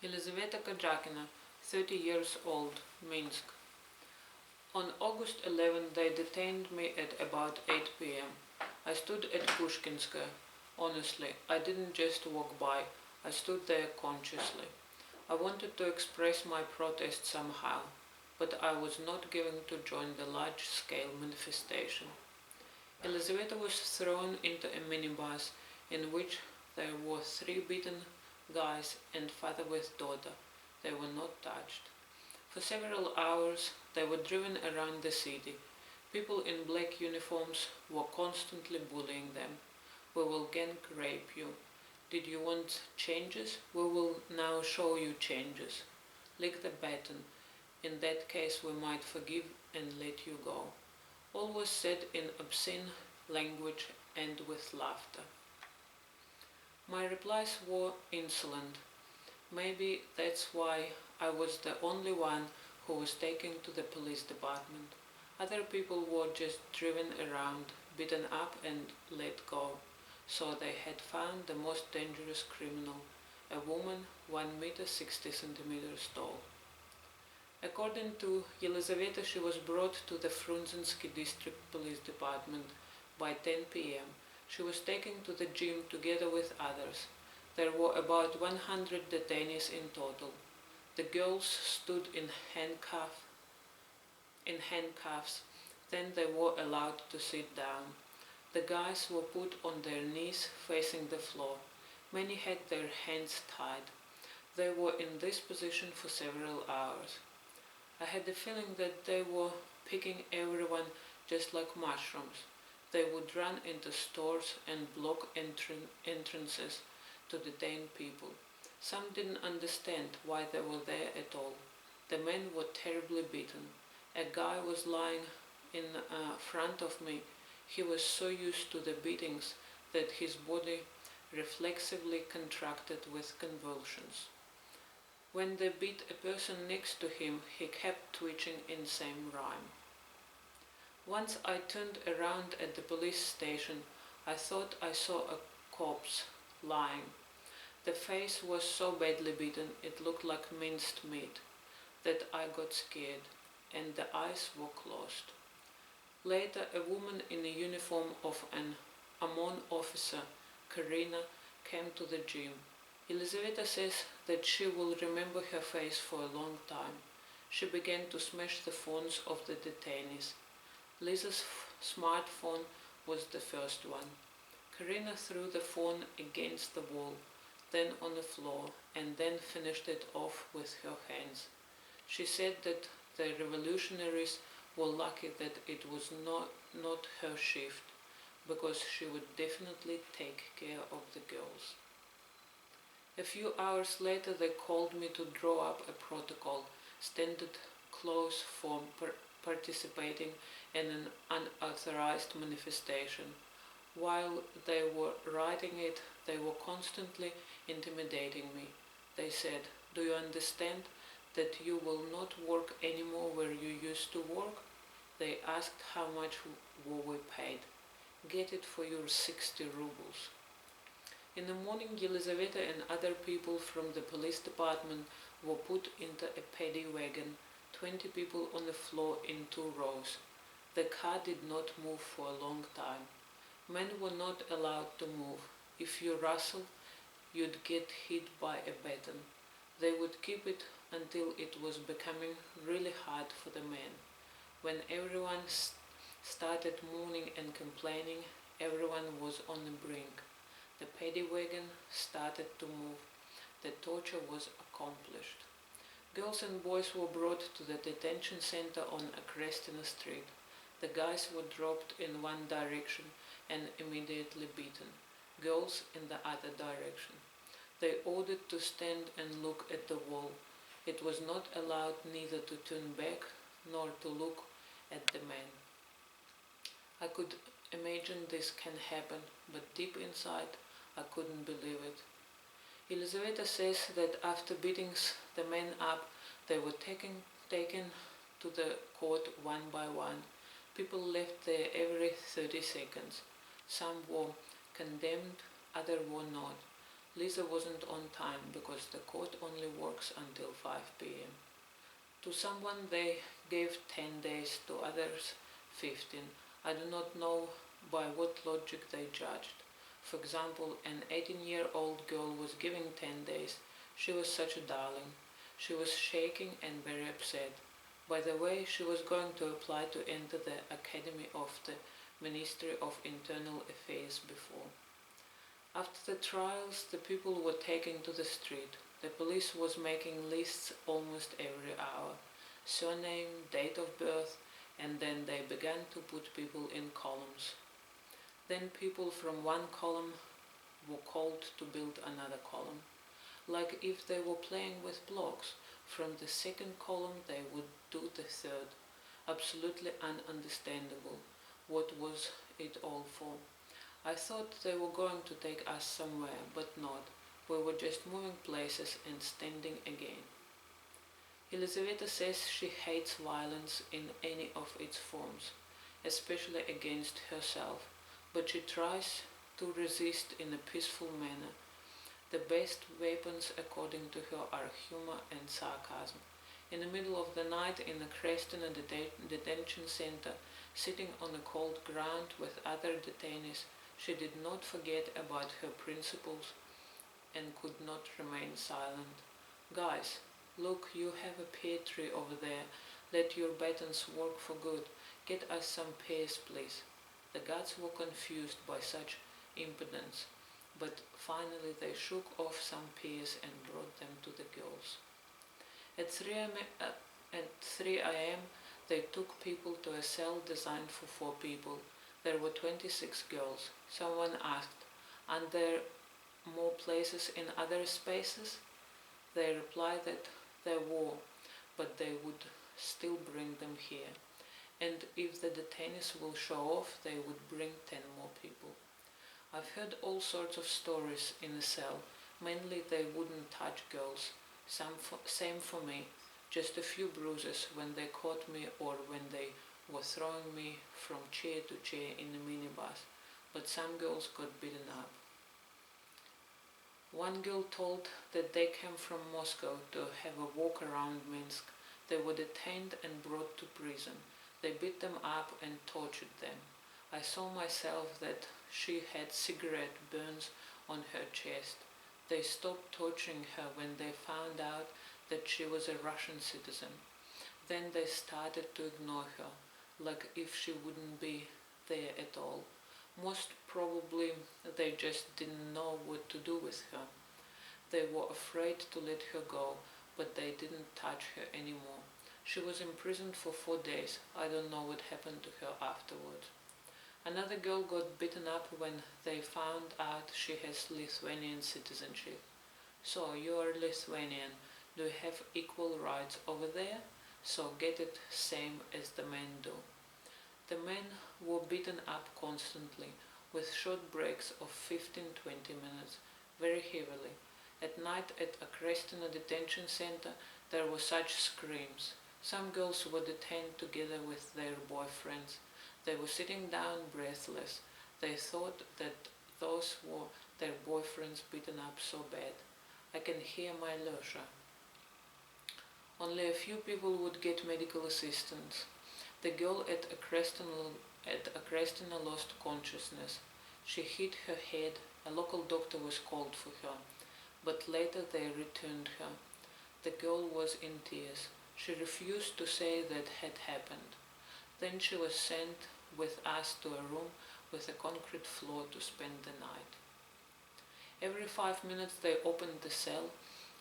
Yelizaveta, 30 years old, Minsk. On August 11 they detained me at about 8 p.m. I stood at Pushkinskaya. Honestly, I didn't just walk by, I stood there consciously. I wanted to express my protest somehow, but I was not going to join the large-scale manifestation. Yelizaveta was thrown into a minibus in which there were 3 beaten guys and father with daughter. They were not touched. For several hours they were driven around the city. People in black uniforms were constantly bullying them. "We will gang rape you. Did you want changes? We will now show you changes. Lick the baton. In that case we might forgive and let you go." All was said in obscene language and with laughter. My replies were insolent. Maybe that's why I was the only one who was taken to the police department. Other people were just driven around, beaten up and let go. So they had found the most dangerous criminal, a woman 1 meter 60 centimeters tall. According to Yelizaveta, she was brought to the Frunzensky district police department by 10 p.m. She was taken to the gym together with others. There were about 100 detainees in total. The girls stood in handcuffs, then they were allowed to sit down. The guys were put on their knees facing the floor. Many had their hands tied. They were in this position for several hours. I had the feeling that they were picking everyone just like mushrooms. They would run into stores and block entrances to detain people. Some didn't understand why they were there at all. The men were terribly beaten. A guy was lying in front of me. He was so used to the beatings that his body reflexively contracted with convulsions. When they beat a person next to him, he kept twitching in same rhyme. Once I turned around at the police station, I thought I saw a corpse lying. The face was so badly beaten it looked like minced meat that I got scared, and the eyes were closed. Later, a woman in the uniform of an OMON officer, Karina, came to the gym. Yelizaveta says that she will remember her face for a long time. She began to smash the phones of the detainees. Lisa's smartphone was the first one. Karina threw the phone against the wall, then on the floor, and then finished it off with her hands. She said that the revolutionaries were lucky that it was not her shift, because she would definitely take care of the girls. A few hours later they called me to draw up a protocol, standard clause for participating in an unauthorized manifestation. While they were writing it, they were constantly intimidating me. They said, "Do you understand that you will not work anymore where you used to work?" They asked how much were we paid. "Get it for your 60 rubles." In the morning, Yelizaveta and other people from the police department were put into a paddy wagon, 20 people on the floor in 2 rows. The car did not move for a long time. Men were not allowed to move. If you rustled, you'd get hit by a baton. They would keep it until it was becoming really hard for the men. When everyone started mourning and complaining, everyone was on the brink. The paddy wagon started to move. The torture was accomplished. Girls and boys were brought to the detention center on Akrestsina Street. The guys were dropped in one direction and immediately beaten. Girls in the other direction. They ordered to stand and look at the wall. It was not allowed neither to turn back nor to look at the men. I could imagine this can happen, but deep inside I couldn't believe it. Yelizaveta says that after beating the men up, they were taken to the court one by one. People left there every 30 seconds. Some were condemned, others were not. Lisa wasn't on time because the court only works until 5 p.m. To someone they gave 10 days, to others 15. I do not know by what logic they judged. For example, an 18-year-old girl was given 10 days. She was such a darling. She was shaking and very upset. By the way, she was going to apply to enter the Academy of the Ministry of Internal Affairs before. After the trials, the people were taken to the street. The police was making lists almost every hour. Surname, date of birth, and then they began to put people in columns. Then people from one column were called to build another column. Like if they were playing with blocks. From the second column they would do the third. Absolutely ununderstandable. What was it all for? I thought they were going to take us somewhere, but not. We were just moving places and standing again. Yelizaveta says she hates violence in any of its forms, especially against herself, but she tries to resist in a peaceful manner. The best weapons, according to her, are humor and sarcasm. In the middle of the night in Akrestsina detention center, sitting on a cold ground with other detainees, she did not forget about her principles and could not remain silent. Guys, look, you have a pear tree over there. Let your buttons work for good. Get us some pears, please. The guards were confused by such impudence, but finally they shook off some pears and brought them to the girls. At 3 a.m. they took people to a cell designed for 4 people. There were 26 girls. Someone asked, "Aren't there more places in other spaces?" They replied that there were, but they would still bring them here. And if the detainees will show off, they would bring 10 more people. I've heard all sorts of stories in the cell. Mainly they wouldn't touch girls. Same for me. Just a few bruises when they caught me or when they were throwing me from chair to chair in the minibus, but some girls got beaten up. One girl told that they came from Moscow to have a walk around Minsk. They were detained and brought to prison. They beat them up and tortured them. I saw myself that she had cigarette burns on her chest. They stopped torturing her when they found out that she was a Russian citizen. Then they started to ignore her, like if she wouldn't be there at all. Most probably they just didn't know what to do with her. They were afraid to let her go, but they didn't touch her anymore. She was imprisoned for 4 days. I don't know what happened to her afterwards. Another girl got beaten up when they found out she has Lithuanian citizenship. "So you are Lithuanian. Do you have equal rights over there? So get it same as the men do." The men were beaten up constantly, with short breaks of 15-20 minutes, very heavily. At night at Akrestsina detention center there were such screams. Some girls were detained together with their boyfriends. They were sitting down breathless. They thought that those were their boyfriends beaten up so bad. I can hear my Losha. Only a few people would get medical assistance. The girl at Akrestsina lost consciousness. She hit her head. A local doctor was called for her, but later they returned her. The girl was in tears. She refused to say that had happened. Then she was sent with us to a room with a concrete floor to spend the night. Every 5 minutes they opened the cell,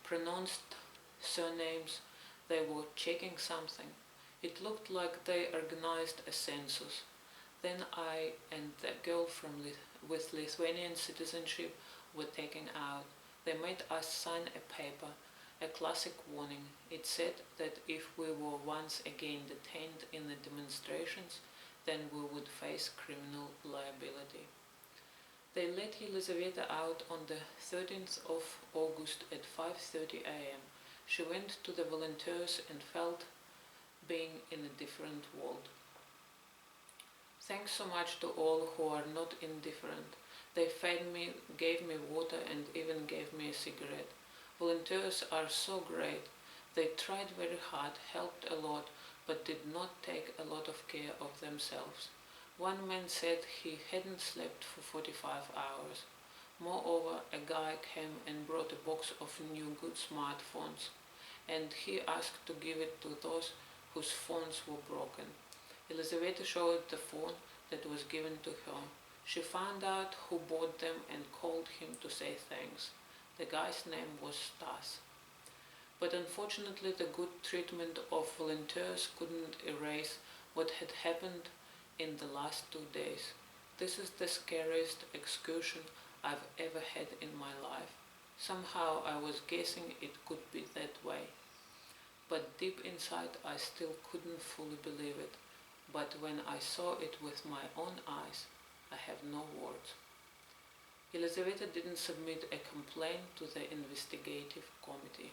pronounced surnames. They were checking something. It looked like they organized a census. Then I and the girl with Lithuanian citizenship were taken out. They made us sign a paper, a classic warning. It said that if we were once again detained in the demonstrations, then we would face criminal liability. They let Yelizaveta out on the 13th of August at 5:30 a.m. She went to the volunteers and felt being in a different world. Thanks so much to all who are not indifferent. They fed me, gave me water, and even gave me a cigarette. Volunteers are so great. They tried very hard, helped a lot, but did not take a lot of care of themselves. One man said he hadn't slept for 45 hours. Moreover, a guy came and brought a box of new good smartphones, and he asked to give it to those whose phones were broken. Yelizaveta showed the phone that was given to her. She found out who bought them and called him to say thanks. The guy's name was Stas. But unfortunately, the good treatment of volunteers couldn't erase what had happened in the last 2 days. This is the scariest excursion I've ever had in my life. Somehow I was guessing it could be that way. But deep inside I still couldn't fully believe it. But when I saw it with my own eyes, I have no words. Yelizaveta didn't submit a complaint to the investigative committee.